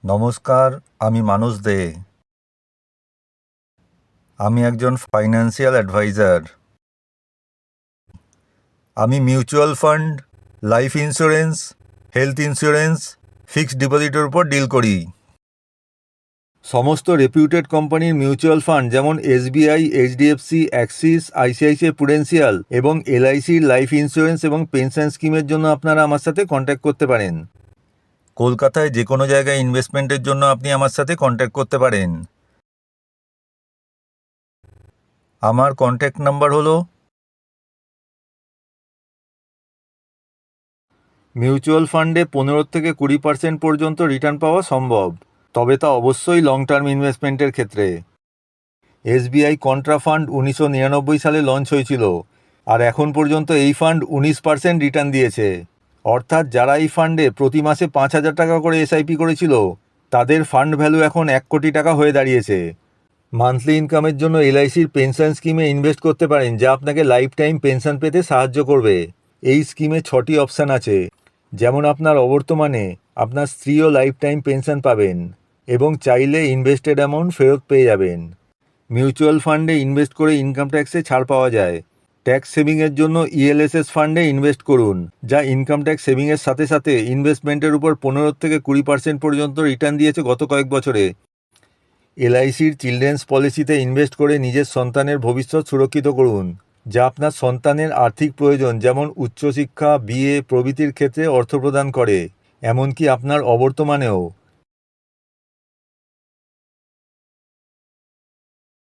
নমস্কার, আমি মানস দে। আমি একজন ফাইন্যান্সিয়াল অ্যাডভাইজার। আমি mutual fund, life insurance, health insurance, fixed ডিপোজিটের উপর ডিল করি। সমস্ত রেপিউটেড কোম্পানির মিউচুয়াল ফান্ড যেমন SBI, HDFC, Axis, ICICI Prudential এবং এলআইসির লাইফ ইন্স্যুরেন্স এবং পেনশন স্কিমের জন্য আপনারা আমার সাথে কন্ট্যাক্ট করতে পারেন। কলকাতায় যে কোনো জায়গায় ইনভেস্টমেন্টের জন্য আপনি আমার সাথে কন্ট্যাক্ট করতে পারেন। আমার কন্ট্যাক্ট নাম্বার হলো, মিউচুয়াল ফান্ডে 15 থেকে 20% পর্যন্ত রিটার্ন পাওয়া সম্ভব, তবে তা অবশ্যই লং টার্ম ইনভেস্টমেন্টের ক্ষেত্রে। এসবিআই কন্ট্রা ফান্ড 1999 সালে লঞ্চ হয়েছিল, আর এখন পর্যন্ত এই ফান্ড 19% রিটার্ন দিয়েছে। অর্থাৎ যারা এই ফান্ডে প্রতি মাসে 5,000 টাকা করে এসআইপি করেছিল, তাদের ফান্ড ভ্যালু এখন 1 কোটি টাকা হয়ে দাঁড়িয়েছে। মান্থলি ইনকামের জন্য এলআইসির পেনশন স্কিমে ইনভেস্ট করতে পারেন, যা আপনাকে লাইফ টাইম পেনশন পেতে সাহায্য করবে। এই স্কিমে 6টি অপশান আছে, যেমন আপনার অবর্তমানে আপনার স্ত্রীও লাইফ টাইম পেনশন পাবেন এবং চাইলে ইনভেস্টেড অ্যামাউন্ট ফেরত পেয়ে যাবেন। মিউচুয়াল ফান্ডে ইনভেস্ট করে ইনকাম ট্যাক্সে ছাড় পাওয়া যায়। ট্যাক্স সেভিংয়ের জন্য ইএলএসএস ফান্ডে ইনভেস্ট করুন, যা ইনকাম ট্যাক্স সেভিংয়ের সাথে সাথে ইনভেস্টমেন্টের উপর 15 থেকে 20% পর্যন্ত রিটার্ন দিয়েছে গত কয়েক বছরে। এলআইসির চিলড্রেন্স পলিসিতে ইনভেস্ট করে নিজের সন্তানের ভবিষ্যৎ সুরক্ষিত করুন, যা আপনার সন্তানের আর্থিক প্রয়োজন যেমন উচ্চশিক্ষা, বিয়ে প্রভৃতির ক্ষেত্রে অর্থ প্রদান করে, এমনকি আপনার অবর্তমানেও।